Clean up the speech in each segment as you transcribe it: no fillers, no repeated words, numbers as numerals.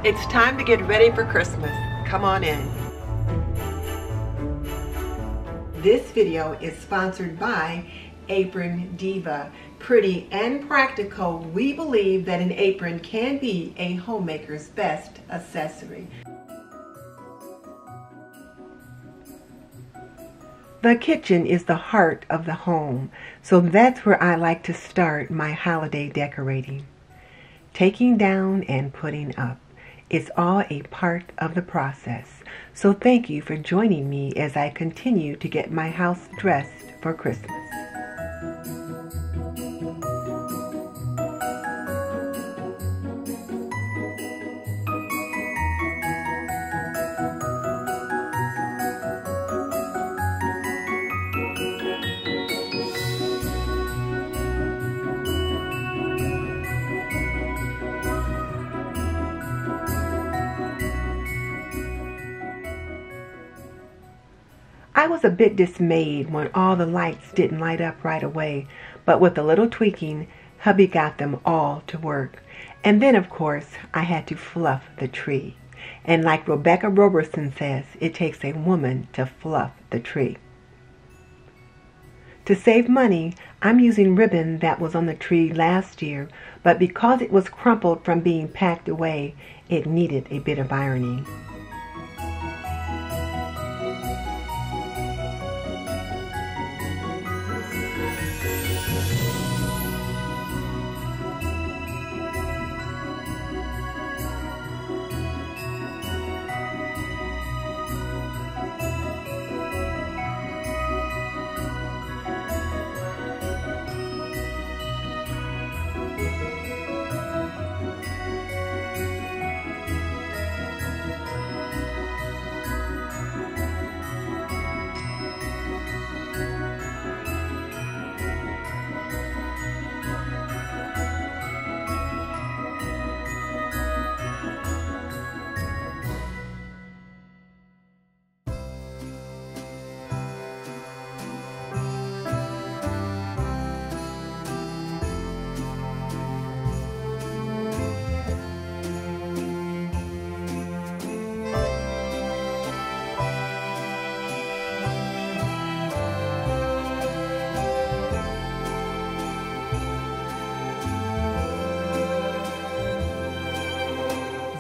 It's time to get ready for Christmas. Come on in. This video is sponsored by Apron Diva. Pretty and practical, we believe that an apron can be a homemaker's best accessory. The kitchen is the heart of the home, so that's where I like to start my holiday decorating. Taking down and putting up. It's all a part of the process. So thank you for joining me as I continue to get my house dressed for Christmas. I was a bit dismayed when all the lights didn't light up right away, but with a little tweaking, hubby got them all to work. And then, of course, I had to fluff the tree. And like Rebecca Robertson says, it takes a woman to fluff the tree. To save money, I'm using ribbon that was on the tree last year, but because it was crumpled from being packed away, it needed a bit of ironing.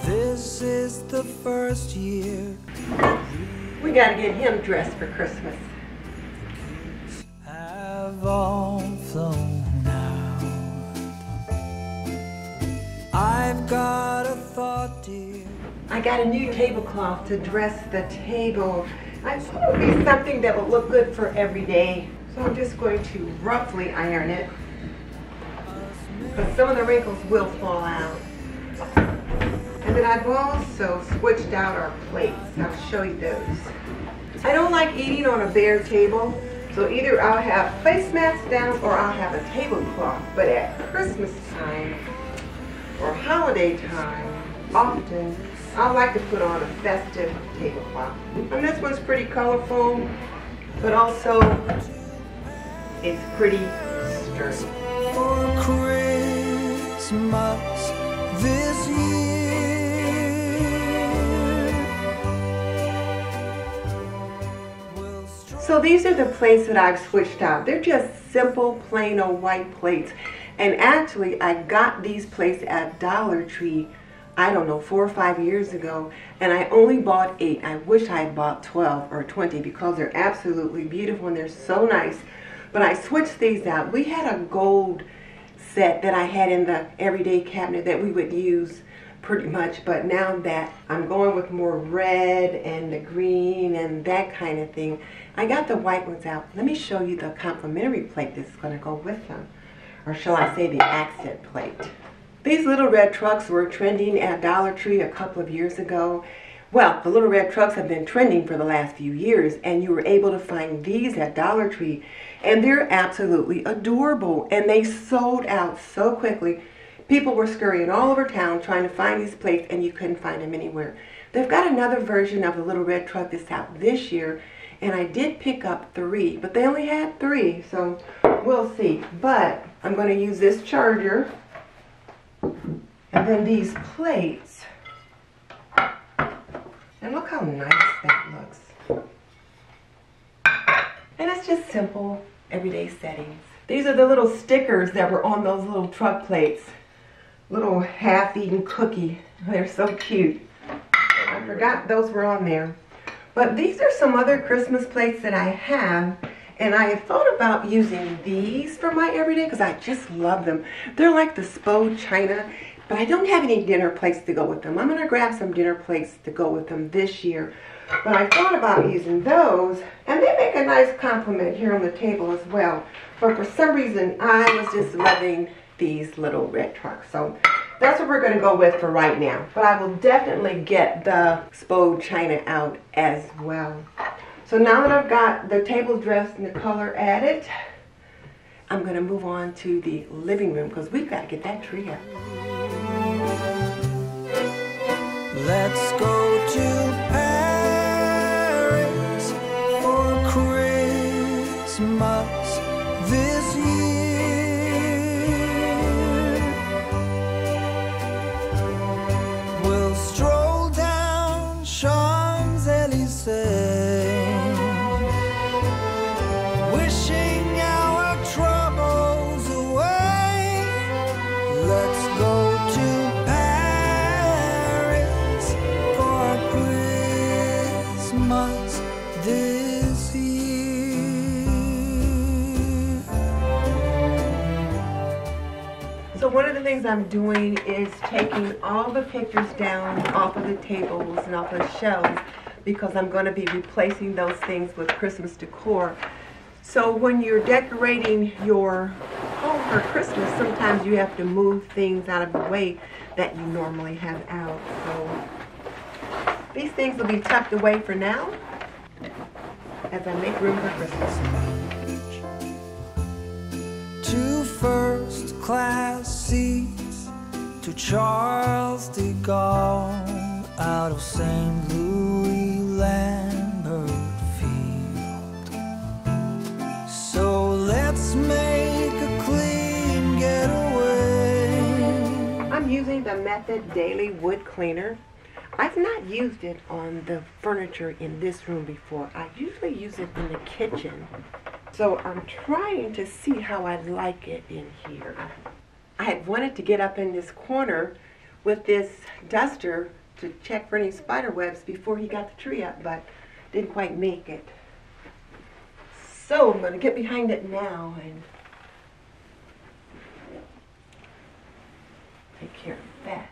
This is the first year. We gotta get him dressed for Christmas. Have all flown out. I've got a thought, dear. I got a new tablecloth to dress the table. I thought it would be something that would look good for every day. So I'm just going to roughly iron it, because some of the wrinkles will fall out. And then I've also switched out our plates. I'll show you those. I don't like eating on a bare table, so either I'll have placemats down or I'll have a tablecloth. But at Christmas time or holiday time, often I like to put on a festive tablecloth. And this one's pretty colorful, but also it's pretty sturdy. For Christmas this year. So these are the plates that I've switched out. They're just simple, plain old white plates. And actually, I got these plates at Dollar Tree, I don't know, 4 or 5 years ago. And I only bought 8. I wish I had bought 12 or 20 because they're absolutely beautiful and they're so nice. But I switched these out. We had a gold set that I had in the everyday cabinet that we would use pretty much, but now that I'm going with more red and the green and that kind of thing, I got the white ones out. Let me show you the complimentary plate that's going to go with them, or shall I say the accent plate. These little red trucks were trending at Dollar Tree a couple of years ago. Well, the little red trucks have been trending for the last few years, and you were able to find these at Dollar Tree, and they're absolutely adorable, and they sold out so quickly. People were scurrying all over town trying to find these plates, and you couldn't find them anywhere. They've got another version of the little red truck that's out this year, and I did pick up 3, but they only had 3, so we'll see. But I'm going to use this charger, and then these plates And look how nice that looks. And it's just simple, everyday settings. These are the little stickers that were on those little truck plates. Little half-eaten cookie. They're so cute. I forgot those were on there. But these are some other Christmas plates that I have. And I thought about using these for my everyday because I just love them. They're like the Spo China, but I don't have any dinner plates to go with them. I'm going to grab some dinner plates to go with them this year. But I thought about using those, and they make a nice compliment here on the table as well. But for some reason, I was just loving these little red trucks. So that's what we're going to go with for right now. But I will definitely get the Spo China out as well. So now that I've got the table dressed and the color added, I'm going to move on to the living room because we've got to get that tree up. Let's go to Paris for Christmas this year. We'll stroll down Champs-Élysées, wishing our troubles away. Let's go to Paris for Christmas this year. So one of the things I'm doing is taking all the pictures down off of the tables and off of the shelves because I'm going to be replacing those things with Christmas decor. So when you're decorating your home for Christmas, sometimes you have to move things out of the way that you normally have out. So these things will be tucked away for now as I make room for Christmas. 2 first-class seats to Charles de Gaulle out of St. Louis Lambert Field. So let's make a clean getaway. I'm using the Method Daily Wood Cleaner. I've not used it on the furniture in this room before. I usually use it in the kitchen. So I'm trying to see how I like it in here. I had wanted to get up in this corner with this duster to check for any spider webs before he got the tree up, but didn't quite make it. So I'm going to get behind it now and take care of that.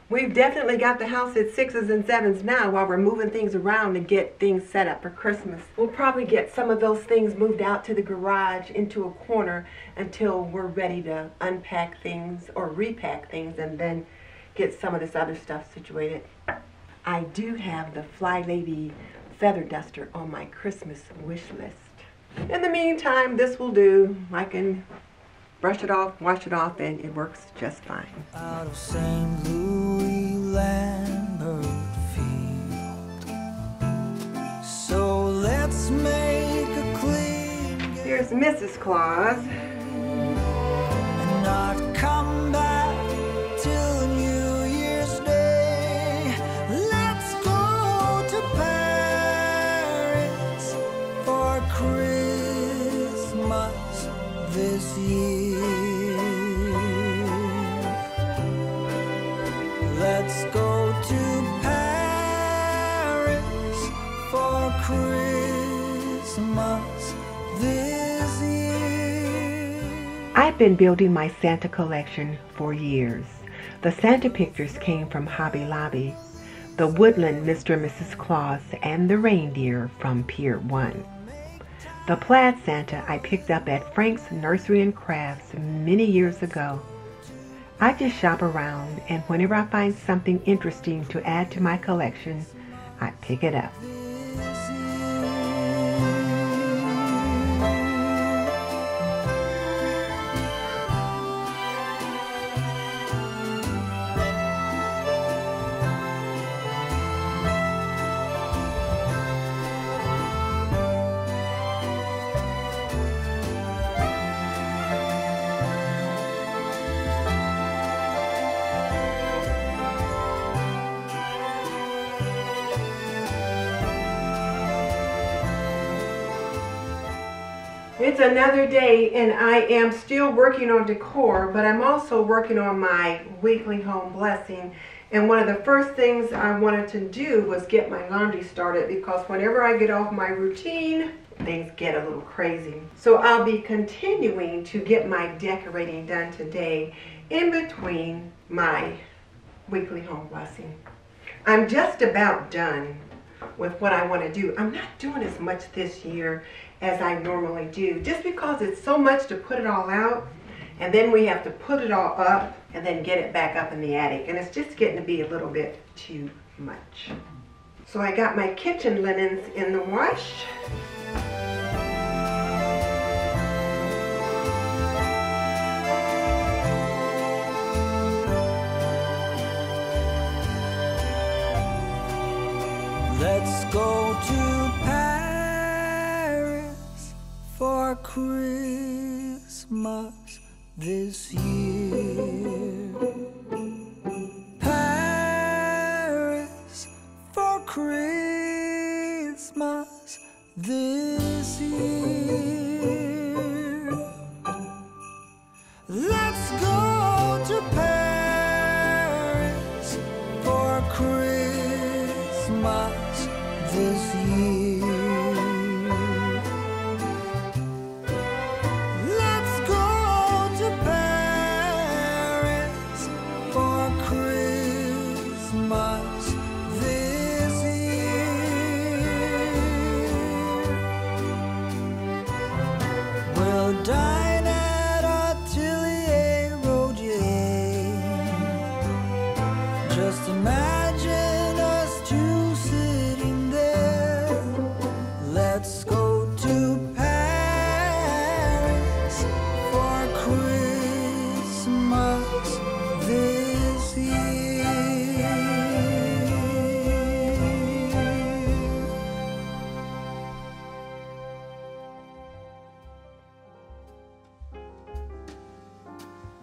We've definitely got the house at 6s and 7s now while we're moving things around to get things set up for Christmas. We'll probably get some of those things moved out to the garage into a corner until we're ready to unpack things or repack things and then get some of this other stuff situated. I do have the Fly Lady feather duster on my Christmas wish list. In the meantime, this will do. I can brush it off, wash it off, and it works just fine. Out of St. Louis Lambert Field. So let's make a clean Here's Mrs. Claus. and not come back till New Year's Day. Let's go to Paris for Christmas this year. Let's go to Paris for Christmas this year. I've been building my Santa collection for years. The Santa pictures came from Hobby Lobby, the woodland Mr. and Mrs. Claus, and the reindeer from Pier 1. The plaid Santa I picked up at Frank's Nursery and Crafts many years ago. I just shop around, and whenever I find something interesting to add to my collection, I pick it up. It's another day and I am still working on decor, but I'm also working on my weekly home blessing. And one of the first things I wanted to do was get my laundry started, because whenever I get off my routine, things get a little crazy. So I'll be continuing to get my decorating done today in between my weekly home blessing. I'm just about done with what I want to do. I'm not doing as much this year as I normally do, just because it's so much to put it all out, and then we have to put it all up and then get it back up in the attic, and it's just getting to be a little bit too much. So I got my kitchen linens in the wash. Let's go to Paris for Christmas this year. Paris for Christmas this year. Let's go to Paris for Christmas this year. Let's go to Paris for Christmas this year. We'll dine at Atelier Roger. Just imagine us two sitting there. Let's go to Paris for Christmas this year.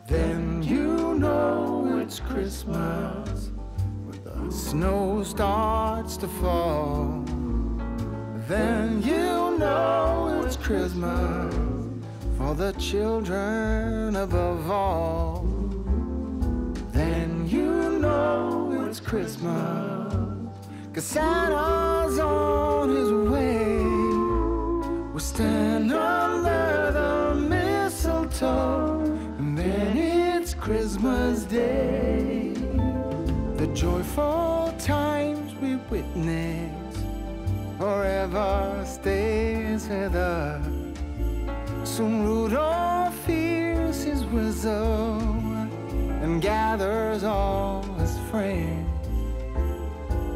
Then you know it's Christmas, the snow starts to fall. Then you know it's Christmas for the children above all. Then you know it's Christmas, 'cause Santa's on his way. We'll stand under the mistletoe, and then it's Christmas Day. The joyful times we witness forever stays with us. Soon Rudolph hears his whistle and gathers all his friends.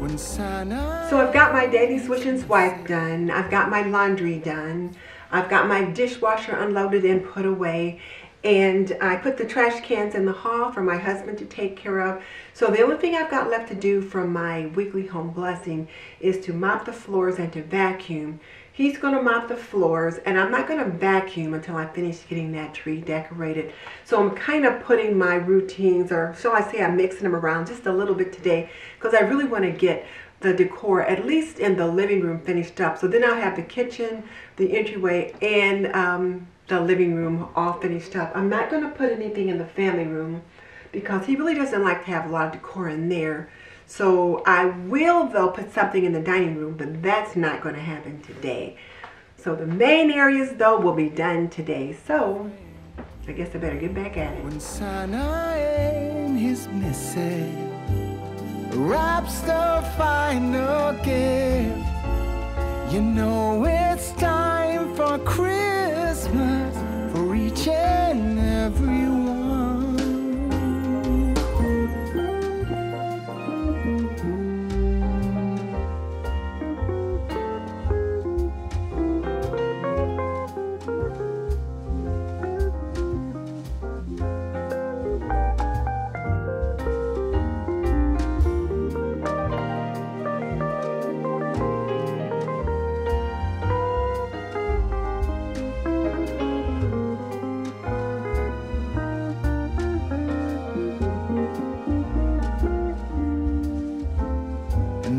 When Santa... So I've got my daily switch and swipe done. I've got my laundry done. I've got my dishwasher unloaded and put away. And I put the trash cans in the hall for my husband to take care of. So the only thing I've got left to do from my weekly home blessing is to mop the floors and to vacuum. He's going to mop the floors, and I'm not going to vacuum until I finish getting that tree decorated. So I'm kind of putting my routines, or shall I say I'm mixing them around just a little bit today, because I really want to get the decor, at least in the living room, finished up. So then I'll have the kitchen, the entryway, and the living room all finished up. I'm not going to put anything in the family room because he really doesn't like to have a lot of decor in there. So I will, though, put something in the dining room, but that's not going to happen today. So the main areas, though, will be done today. So I guess I better get back at it. When Santa and his missus wraps the final gift, you know it's time for Christmas for each and every one.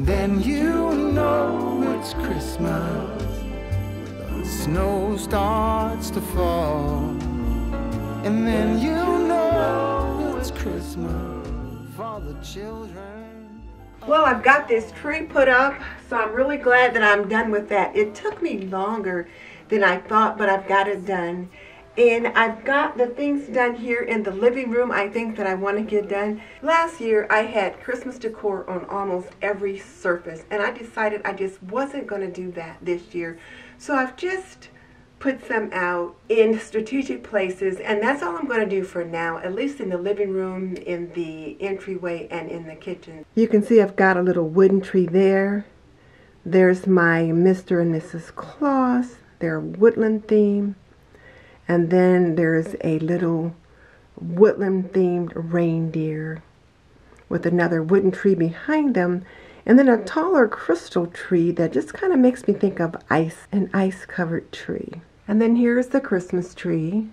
And you know it's Christmas with the snow starts to fall, and then you know it's Christmas for the children. Well, I've got this tree put up, so I'm really glad that I'm done with that. It took me longer than I thought, but I've got it done. And I've got the things done here in the living room I think that I want to get done. Last year I had Christmas decor on almost every surface, and I decided I just wasn't going to do that this year. So I've just put some out in strategic places, and that's all I'm going to do for now, at least in the living room, in the entryway, and in the kitchen. You can see I've got a little wooden tree there. There's my Mr. and Mrs. Claus, their woodland theme. And then there's a little woodland themed reindeer with another wooden tree behind them, and then a taller crystal tree that just kind of makes me think of ice, an ice covered tree. And then here's the Christmas tree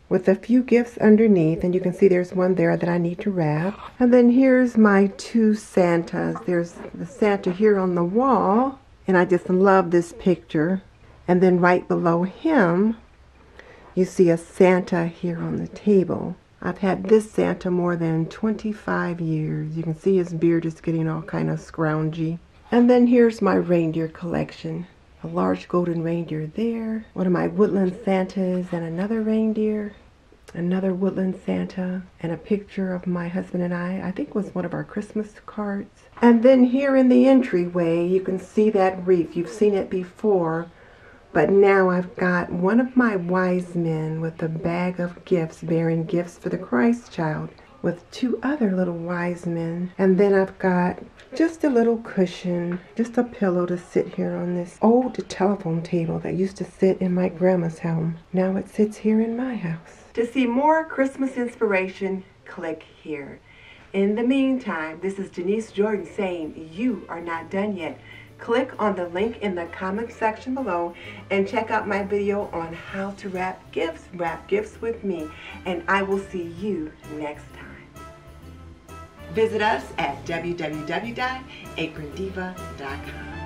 with a few gifts underneath, and you can see there's one there that I need to wrap. And then here's my two Santas. There's the Santa here on the wall, and I just love this picture. And then right below him, you see a Santa here on the table. I've had this Santa more than 25 years. You can see his beard is getting all kind of scroungy. And then here's my reindeer collection. A large golden reindeer there. One of my woodland Santas and another reindeer. Another woodland Santa. And a picture of my husband and I think was one of our Christmas cards. And then here in the entryway, you can see that wreath. You've seen it before. But now I've got one of my wise men with a bag of gifts, bearing gifts for the Christ child, with two other little wise men. And then I've got just a little cushion, just a pillow to sit here on this old telephone table that used to sit in my grandma's home. Now it sits here in my house. To see more Christmas inspiration, click here. In the meantime, this is Denise Jordan saying you are not done yet. Click on the link in the comment section below and check out my video on how to wrap gifts with me, and I will see you next time. Visit us at www.aprondiva.com.